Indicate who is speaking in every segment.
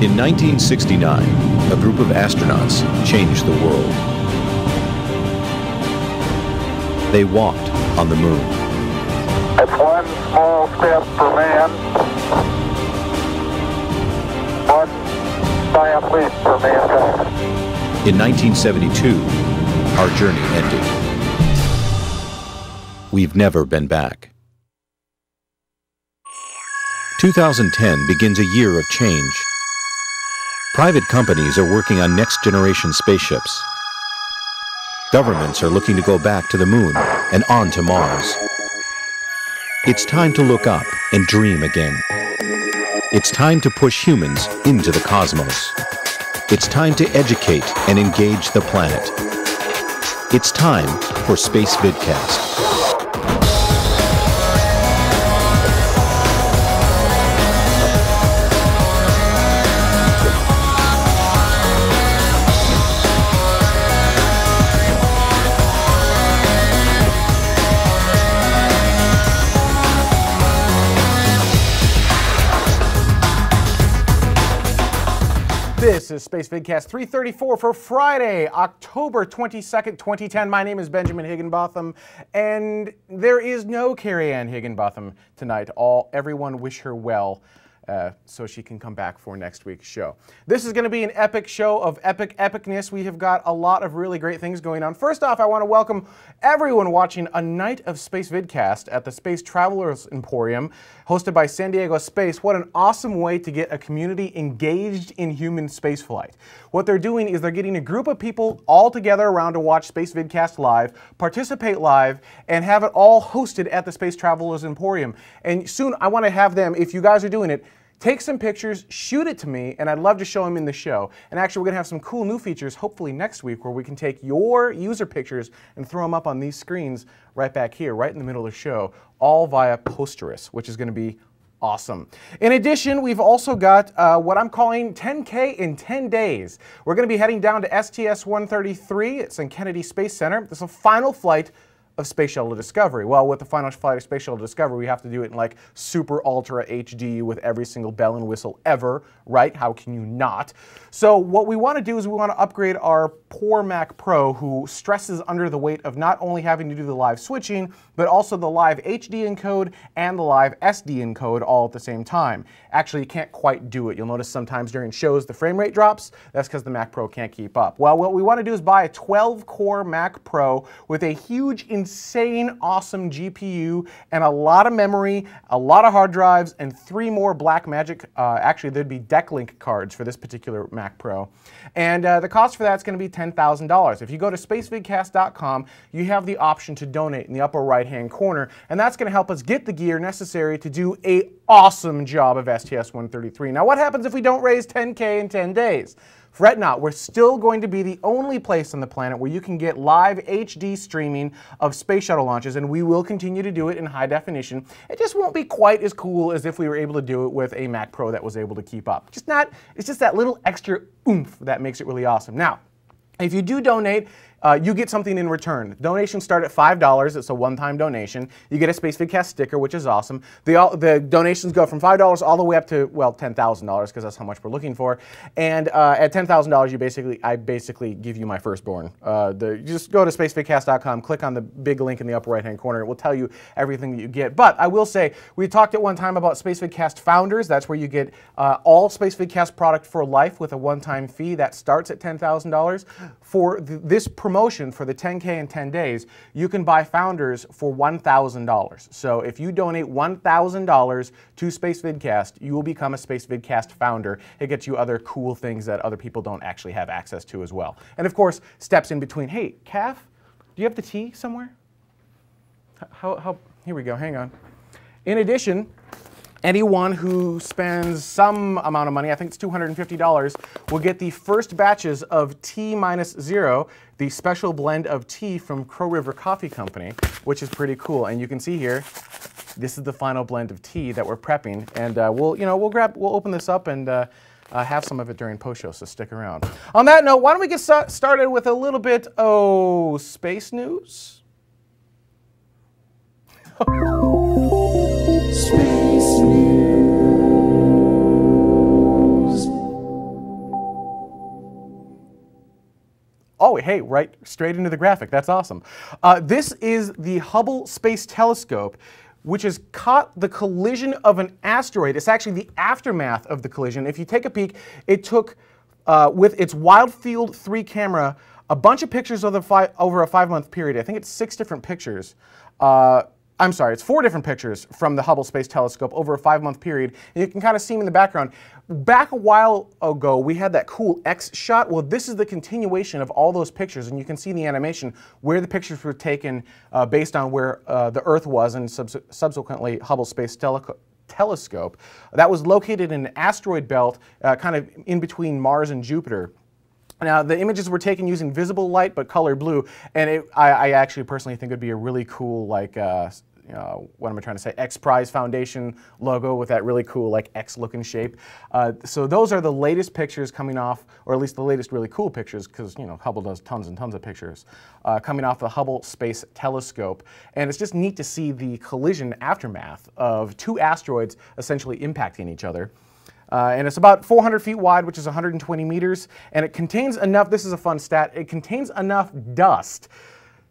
Speaker 1: In 1969, a group of astronauts changed the world. They walked on the moon.
Speaker 2: It's one small step for man, one giant leap for mankind.
Speaker 1: In 1972, our journey ended. We've never been back. 2010 begins a year of change. Private companies are working on next-generation spaceships. Governments are looking to go back to the moon and on to Mars. It's time to look up and dream again. It's time to push humans into the cosmos. It's time to educate and engage the planet. It's time for Spacevidcast.
Speaker 3: This is Spacevidcast 334 for Friday, October 22nd, 2010. My name is Benjamin Higginbotham, and there is no Cariann Higginbotham tonight. Everyone wish her well, so she can come back for next week's show. This is going to be an epic show of epicness. We have got a lot of really great things going on. First off, I want to welcome everyone watching a night of Spacevidcast at the Space Travelers Emporium, hosted by San Diego Space. What an awesome way to get a community engaged in human spaceflight. What they're doing is they're getting a group of people all together around to watch Spacevidcast live, participate live, and have it all hosted at the Space Travelers Emporium. And soon I want to have them, if you guys are doing it, take some pictures, shoot it to me, and I'd love to show them in the show. And actually, we're going to have some cool new features, hopefully next week, where we can take your user pictures and throw them up on these screens right back here, right in the middle of the show, all via Posterous, which is going to be awesome. In addition, we've also got what I'm calling 10K in 10 days. We're going to be heading down to STS-133. It's in Kennedy Space Center. This is a final flight of Space Shuttle Discovery. Well, with the final flight of Space Shuttle Discovery, we have to do it in like super ultra HD with every single bell and whistle ever, right? How can you not? So what we want to do is we want to upgrade our poor Mac Pro, who stresses under the weight of not only having to do the live switching, but also the live HD encode and the live SD encode all at the same time. Actually, you can't quite do it. You'll notice sometimes during shows the frame rate drops. That's because the Mac Pro can't keep up. Well, what we want to do is buy a 12-core Mac Pro with a huge, insane, awesome GPU and a lot of memory, a lot of hard drives, and 3 more Blackmagic, actually there'd be Decklink cards for this particular Mac Pro. And the cost for that's going to be $10,000. If you go to spacevidcast.com, you have the option to donate in the upper right-hand corner, and that's going to help us get the gear necessary to do an awesome job of STS-133. Now, what happens if we don't raise 10K in 10 days? Fret not, we're still going to be the only place on the planet where you can get live HD streaming of space shuttle launches, and we will continue to do it in high definition. It just won't be quite as cool as if we were able to do it with a Mac Pro that was able to keep up. It's just that little extra oomph that makes it really awesome. Now, if you do donate, you get something in return. Donations start at $5. It's a one-time donation. You get a Spacevidcast sticker, which is awesome. The donations go from $5 all the way up to, well, $10,000, because that's how much we're looking for. And at $10,000, I basically give you my firstborn. You just go to spacevidcast.com, click on the big link in the upper right-hand corner. It will tell you everything that you get. But I will say, we talked at one time about Spacevidcast Founders. That's where you get all Spacevidcast product for life with a one-time fee. That starts at $10,000. For this promotion for the 10K in 10 days, you can buy Founders for $1,000. So if you donate $1,000 to Spacevidcast, you will become a Spacevidcast Founder. It gets you other cool things that other people don't actually have access to as well. And of course, steps in between. Hey, Calf, do you have the tea somewhere? Here we go, hang on. In addition, anyone who spends some amount of money, I think it's $250, will get the first batches of T-0, the special blend of tea from Crow River Coffee Company, which is pretty cool. And you can see here, this is the final blend of tea that we're prepping. And we'll open this up and have some of it during post-show, so stick around. On that note, why don't we get started with a little bit, space news? Space news. hey, right straight into the graphic. That's awesome. This is the Hubble Space Telescope, which has caught the collision of an asteroid. It's actually the aftermath of the collision. If you take a peek, it took, with its wide field 3 camera, a bunch of pictures over a 5-month period. I think it's 6 different pictures. I'm sorry, it's 4 different pictures from the Hubble Space Telescope over a 5-month period. And you can kind of see them in the background. Back a while ago, we had that cool X shot. Well, this is the continuation of all those pictures, and you can see in the animation where the pictures were taken based on where the Earth was, and subsequently Hubble Space Telescope. That was located in an asteroid belt kind of in between Mars and Jupiter. Now, the images were taken using visible light, but color blue, and I actually personally think it would be a really cool, like, what am I trying to say, X Prize Foundation logo with that really cool, like, X-looking shape. So those are the latest pictures coming off, or at least the latest really cool pictures, because, you know, Hubble does tons and tons of pictures, coming off the Hubble Space Telescope. And it's just neat to see the collision aftermath of 2 asteroids essentially impacting each other. And it's about 400 feet wide, which is 120 meters, and it contains enough, this is a fun stat, it contains enough dust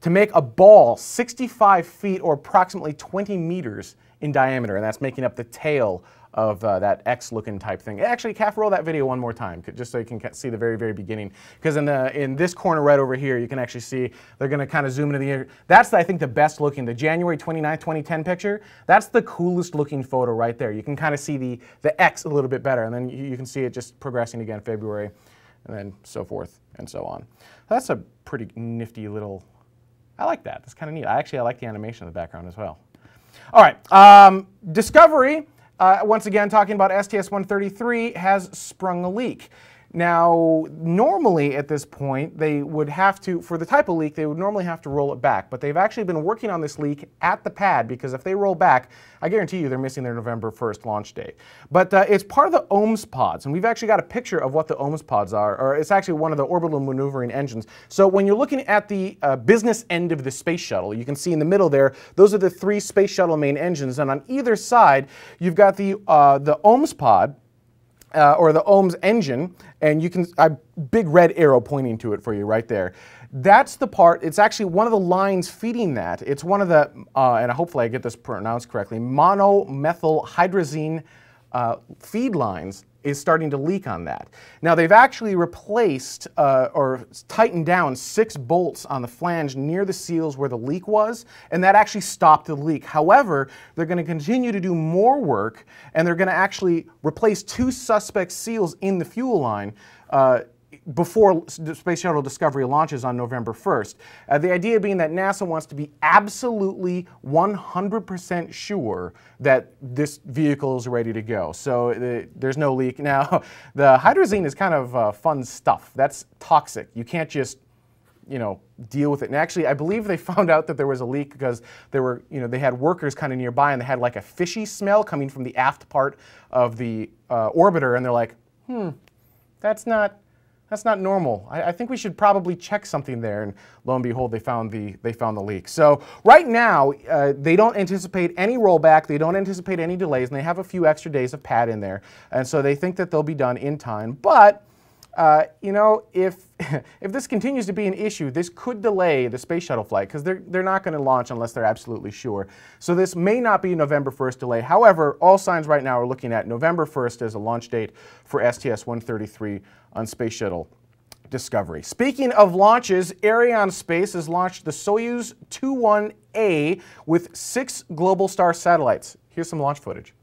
Speaker 3: to make a ball 65 feet or approximately 20 meters in diameter, and that's making up the tail of that X-looking type thing. Actually, Calf, roll that video one more time, just so you can see the very, very beginning. Because in this corner right over here, you can actually see they're going to kind of zoom into the air. That's, I think, the best looking, the January 29th, 2010 picture. That's the coolest looking photo right there. You can kind of see the X a little bit better, and then you can see it just progressing again February, and then so forth and so on. That's a pretty nifty little, I like that. That's kind of neat. I like the animation in the background as well. All right, Discovery. Once again, talking about STS-133, has sprung a leak. Now, normally at this point, they would have to, for the type of leak, they would normally have to roll it back. But they've actually been working on this leak at the pad, because if they roll back, I guarantee you they're missing their November 1st launch date. But it's part of the OMS pods, and we've actually got a picture of what the OMS pods are, or it's actually one of the orbital maneuvering engines. So when you're looking at the business end of the space shuttle, you can see in the middle there, those are the 3 space shuttle main engines, and on either side, you've got the OMS pod, or the OMS engine, and you can, a big red arrow pointing to it for you right there. That's the part, it's actually one of the lines feeding that. It's one of the, and hopefully I get this pronounced correctly, monomethylhydrazine feed lines is starting to leak on that. Now, they've actually replaced or tightened down 6 bolts on the flange near the seals where the leak was, and that actually stopped the leak. However, they're going to continue to do more work, and they're going to actually replace 2 suspect seals in the fuel line before Space Shuttle Discovery launches on November 1st. The idea being that NASA wants to be absolutely 100% sure that this vehicle is ready to go. So there's no leak. Now, the hydrazine is kind of fun stuff. That's toxic. You can't just, you know, deal with it. And actually, I believe they found out that there was a leak because there were, you know, they had workers kind of nearby, and they had like a fishy smell coming from the aft part of the orbiter, and they're like, that's not normal. I think we should probably check something there. And lo and behold, they found the leak. So right now, they don't anticipate any rollback. They don't anticipate any delays, and they have a few extra days of pad in there. And so they think that they'll be done in time. But you know, if this continues to be an issue, this could delay the space shuttle flight, because they're not going to launch unless they're absolutely sure. So this may not be a November 1st delay. However, all signs right now are looking at November 1st as a launch date for STS-133 on Space Shuttle Discovery. Speaking of launches, Cariann Space has launched the Soyuz 21A with 6 Globalstar satellites. Here's some launch footage.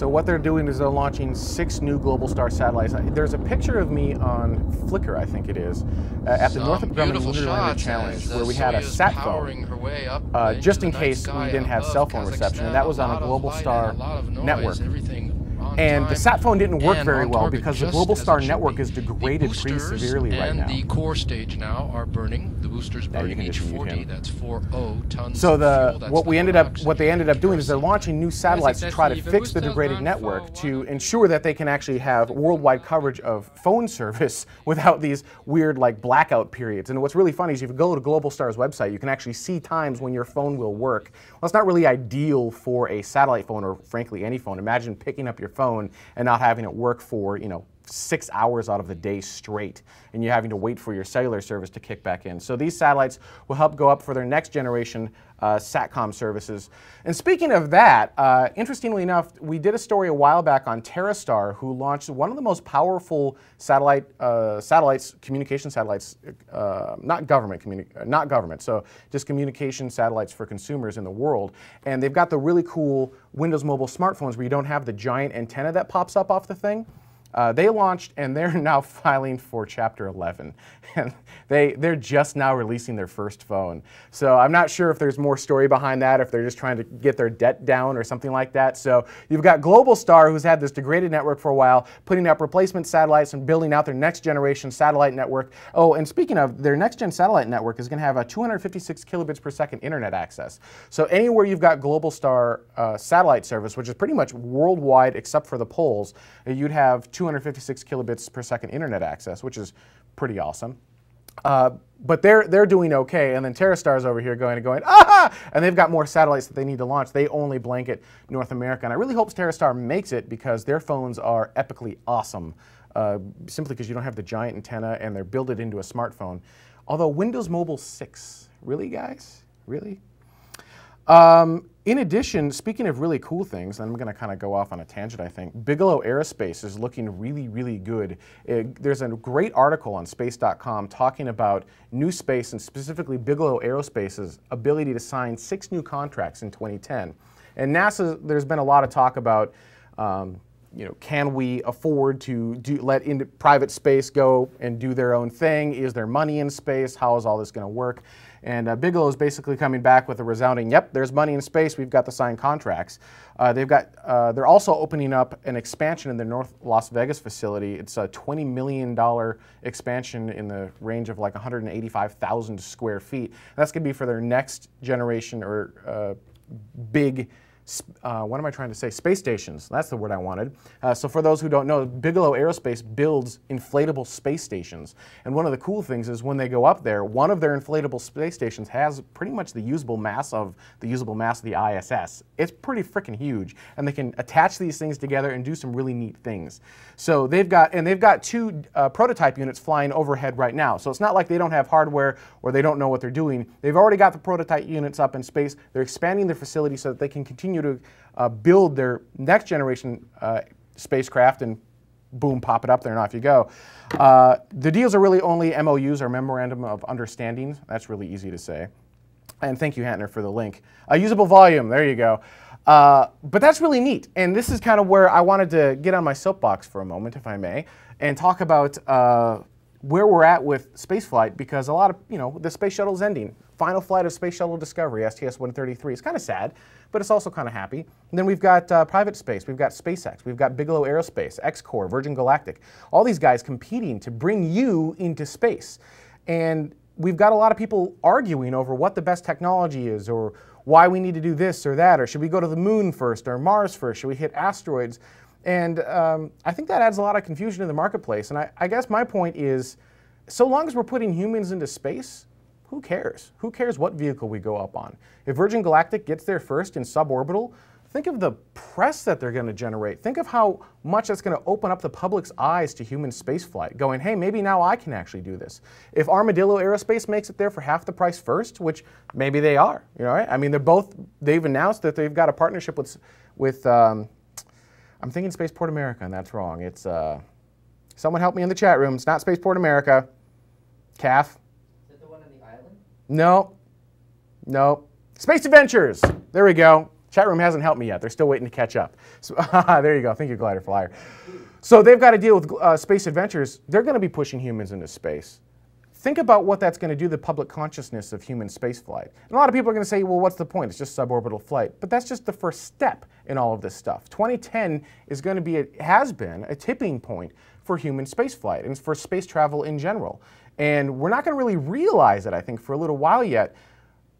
Speaker 3: So what they're doing is they're launching 6 new Globalstar satellites. There's a picture of me on Flickr, I think it is, at the Northrop Grumman Lunar Lander Challenge, where we had a sat phone, just in case we didn't have cell phone reception, and that was on a Globalstar network. And the sat phone didn't work very well because the Globalstar network is degraded pretty severely right now.
Speaker 4: And the core stage now are burning. The boosters burning H40. That's 40 tons.
Speaker 3: So
Speaker 4: of fuel.
Speaker 3: what they ended up doing is they're launching new satellites to try to fix the degraded network to ensure that they can actually have worldwide coverage of phone service without these weird like blackout periods. And what's really funny is if you go to Globalstar's website, you can actually see times when your phone will work. Well, it's not really ideal for a satellite phone or frankly any phone. Imagine picking up your phone and not having it work for 6 hours out of the day straight, and you're having to wait for your cellular service to kick back in. So these satellites will help go up for their next generation SATCOM services. And speaking of that, interestingly enough, we did a story a while back on TerraStar, who launched one of the most powerful communication satellites, not government, so just communication satellites for consumers in the world. And they've got the really cool Windows Mobile smartphones where you don't have the giant antenna that pops up off the thing. They launched, and they're now filing for Chapter 11. And they're just now releasing their first phone. So I'm not sure if there's more story behind that, if they're just trying to get their debt down or something like that. So you've got Globalstar, who's had this degraded network for a while, putting up replacement satellites and building out their next generation satellite network. Oh, and speaking of, their next gen satellite network is going to have a 256 kilobits per second internet access. So anywhere you've got Globalstar satellite service, which is pretty much worldwide except for the poles, you'd have 256 kilobits per second internet access, which is pretty awesome. But they're doing okay, and then TerraStar's over here going, ah! And they've got more satellites that they need to launch. They only blanket North America, and I really hope TerraStar makes it because their phones are epically awesome, simply because you don't have the giant antenna and they're built it into a smartphone. Although Windows Mobile 6, really guys? Really? In addition, speaking of really cool things, and I'm going to kind of go off on a tangent, I think, Bigelow Aerospace is looking really, really good. There's a great article on space.com talking about new space and specifically Bigelow Aerospace's ability to sign 6 new contracts in 2010. And NASA, there's been a lot of talk about, can we afford to let into private space go and do their own thing? Is there money in space? How is all this going to work? And Bigelow is basically coming back with a resounding, yep, there's money in space, we've got the signed contracts. They're also opening up an expansion in their North Las Vegas facility. It's a $20 million expansion in the range of like 185,000 square feet. That's going to be for their next generation or big, what am I trying to say? Space stations. That's the word I wanted. So for those who don't know, Bigelow Aerospace builds inflatable space stations. And one of the cool things is when they go up there, one of their inflatable space stations has pretty much the usable mass of the ISS. It's pretty freaking huge. And they can attach these things together and do some really neat things. So they've got 2 prototype units flying overhead right now. So it's not like they don't have hardware or they don't know what they're doing. They've already got the prototype units up in space. They're expanding their facility so that they can continue to build their next generation spacecraft and boom, pop it up there and off you go. The deals are really only MOUs or Memorandum of Understanding. That's really easy to say. And thank you, Hantner, for the link. Usable volume, there you go. But that's really neat. And this is kind of where I wanted to get on my soapbox for a moment, if I may, and talk about where we're at with spaceflight, because a lot of, the space shuttle's ending. Final flight of Space Shuttle Discovery, STS-133. It's kind of sad, but it's also kind of happy. And then we've got private space, we've got SpaceX, we've got Bigelow Aerospace, X-Core, Virgin Galactic, all these guys competing to bring you into space. And we've got a lot of people arguing over what the best technology is, or why we need to do this or that, or should we go to the moon first, or Mars first, should we hit asteroids? And I think that adds a lot of confusion in the marketplace. And I guess my point is, so long as we're putting humans into space, who cares? Who cares what vehicle we go up on? If Virgin Galactic gets there first in suborbital, think of the press that they're going to generate. Think of how much that's going to open up the public's eyes to human spaceflight, going, hey, maybe now I can actually do this. If Armadillo Aerospace makes it there for half the price first, which maybe they are, right? I mean, they've announced that they've got a partnership with I'm thinking Spaceport America, and that's wrong. It's, someone help me in the chat room. It's not Spaceport America. CAF.
Speaker 5: Is it the one on the island?
Speaker 3: No. Space Adventures. There we go. Chat room hasn't helped me yet. They're still waiting to catch up. So, there you go. Thank you, Glider Flyer. So they've got to deal with space adventures. They're going to be pushing humans into space. Think about what that's going to do to the public consciousness of human spaceflight. And a lot of people are going to say, well, what's the point? It's just suborbital flight. But that's just the first step in all of this stuff. 2010 is going to be, has been, a tipping point for human spaceflight and for space travel in general. And we're not going to really realize it, I think, for a little while yet.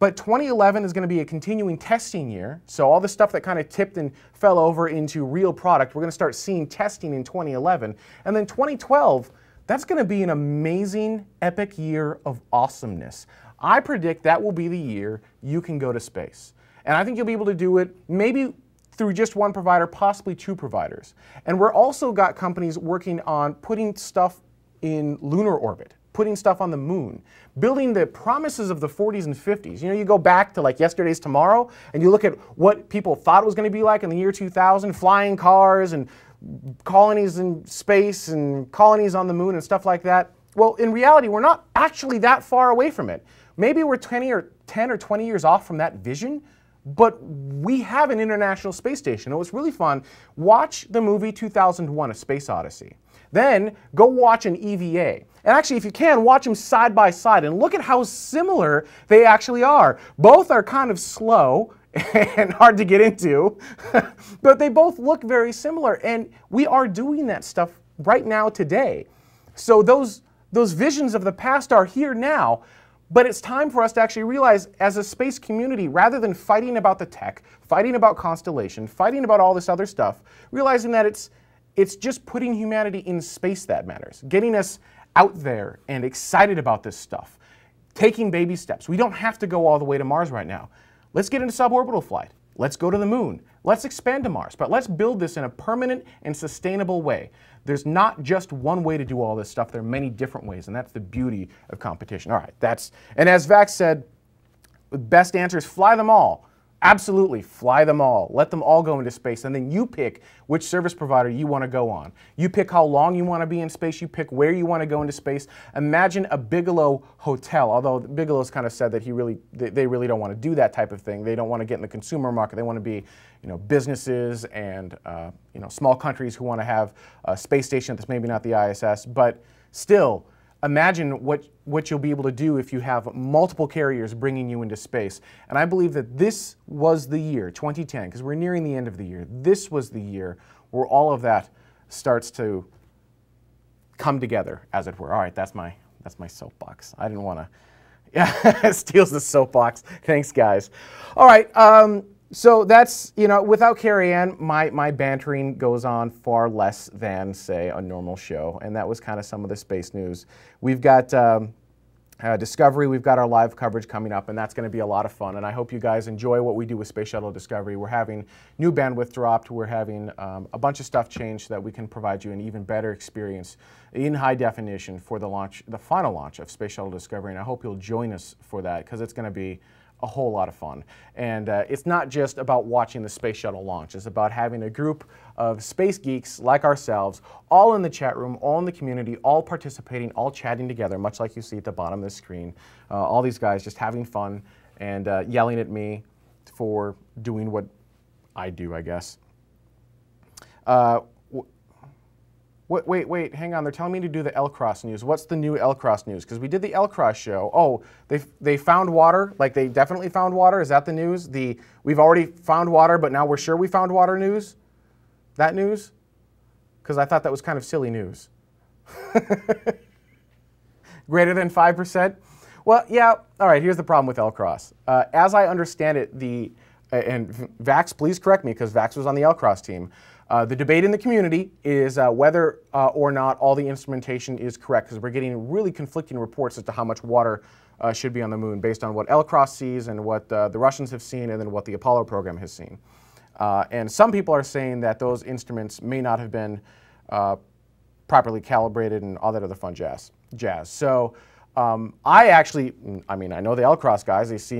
Speaker 3: But 2011 is going to be a continuing testing year. So all the stuff that kind of tipped and fell over into real product, we're going to start seeing testing in 2011. And then 2012, that's going to be an amazing, epic year of awesomeness. I predict that will be the year you can go to space. And I think you'll be able to do it maybe through just one provider, possibly two providers. And we're also got companies working on putting stuff in lunar orbit, putting stuff on the moon, building the promises of the 40s and 50s. You know, you go back to like yesterday's tomorrow, and you look at what people thought it was going to be like in the year 2000, flying cars and colonies in space and colonies on the moon and stuff like that. Well, in reality, we're not actually that far away from it. Maybe we're 10 or 20 years off from that vision, but we have an International Space Station. It was really fun. Watch the movie 2001: A Space Odyssey. Then go watch an EVA. And actually, if you can, watch them side by side and look at how similar they actually are. Both are kind of slow and hard to get into, but they both look very similar. And we are doing that stuff right now today. So those visions of the past are here now, but it's time for us to actually realize as a space community, rather than fighting about the tech, fighting about constellation, fighting about all this other stuff, realizing that it's just putting humanity in space that matters, getting us out there and excited about this stuff, taking baby steps. We don't have to go all the way to Mars right now. Let's get into suborbital flight. Let's go to the moon. Let's expand to Mars, but let's build this in a permanent and sustainable way. There's not just one way to do all this stuff. There are many different ways, and that's the beauty of competition. All right, and as Vax said, the best answer is fly them all. Absolutely, fly them all. Let them all go into space, and then you pick which service provider you want to go on. You pick how long you want to be in space. You pick where you want to go into space. Imagine a Bigelow hotel, although Bigelow's kind of said that they really don't want to do that type of thing. They don't want to get in the consumer market. They want to be, businesses and small countries who want to have a space station that's maybe not the ISS, but still. Imagine what you'll be able to do if you have multiple carriers bringing you into space. And I believe that this was the year, 2010, because we're nearing the end of the year. This was the year where all of that starts to come together, as it were. All right, that's my soapbox. I didn't want to. Yeah, steals the soapbox. Thanks, guys. All right. So that's, without Cariann, my bantering goes on far less than, say, a normal show. And that was kind of some of the space news. We've got Discovery, we've got our live coverage coming up, and that's going to be a lot of fun. And I hope you guys enjoy what we do with Space Shuttle Discovery. We're having new bandwidth dropped. We're having a bunch of stuff changed so that we can provide you an even better experience in high definition for the final launch of Space Shuttle Discovery. And I hope you'll join us for that, because it's going to be a whole lot of fun. And it's not just about watching the space shuttle launch. It's about having a group of space geeks like ourselves, all in the chat room, all in the community, all participating, all chatting together, much like you see at the bottom of the screen. All these guys just having fun and yelling at me for doing what I do, I guess. Wait, hang on. They're telling me to do the L-Cross news. What's the new L-Cross news? Because we did the L-Cross show. Oh, they found water? Like they definitely found water? Is that the news? We've already found water, but now we're sure we found water news? That news? Because I thought that was kind of silly news. Greater than 5%? Well, yeah. All right, here's the problem with L-Cross. As I understand it, and Vax, please correct me, because Vax was on the L-Cross team. The debate in the community is whether or not all the instrumentation is correct, because we're getting really conflicting reports as to how much water should be on the moon based on what L-Cross sees and what the Russians have seen and then what the Apollo program has seen. And some people are saying that those instruments may not have been properly calibrated and all that other fun jazz. So I know the L-Cross guys,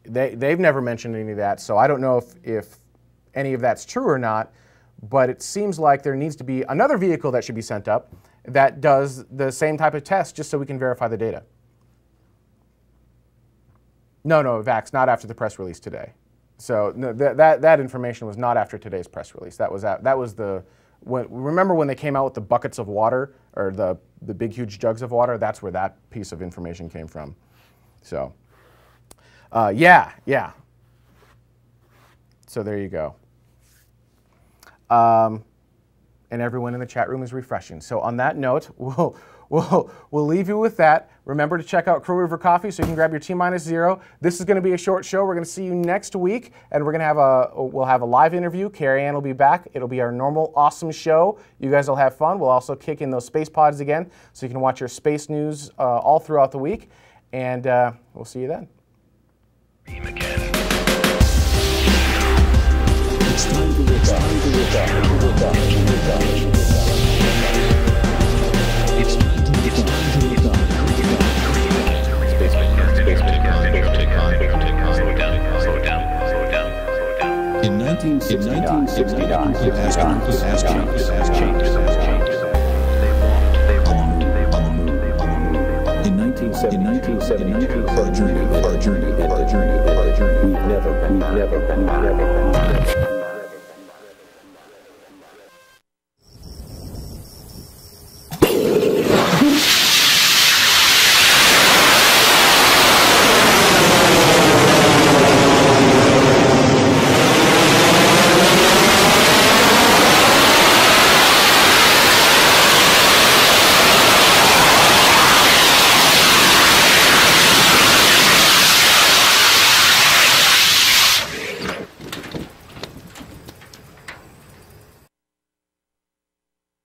Speaker 3: they've never mentioned any of that, so I don't know if any of that's true or not, but it seems like there needs to be another vehicle that should be sent up that does the same type of test just so we can verify the data. No, Vax, not after the press release today. So no, that information was not after today's press release. That was remember when they came out with the buckets of water, or the big huge jugs of water? That's where that piece of information came from. So yeah. So there you go. And everyone in the chat room is refreshing. So on that note, we'll leave you with that. Remember to check out Crow River Coffee so you can grab your T-0. This is going to be a short show. We're going to see you next week, and we're going to have a live interview. Cariann will be back. It'll be our normal awesome show. You guys will have fun. We'll also kick in those space pods again, so you can watch your space news all throughout the week. And we'll see you then.
Speaker 5: It's time to look up. It's time to look up. In 1969, astronauts changed. In 1972, our journey, we've never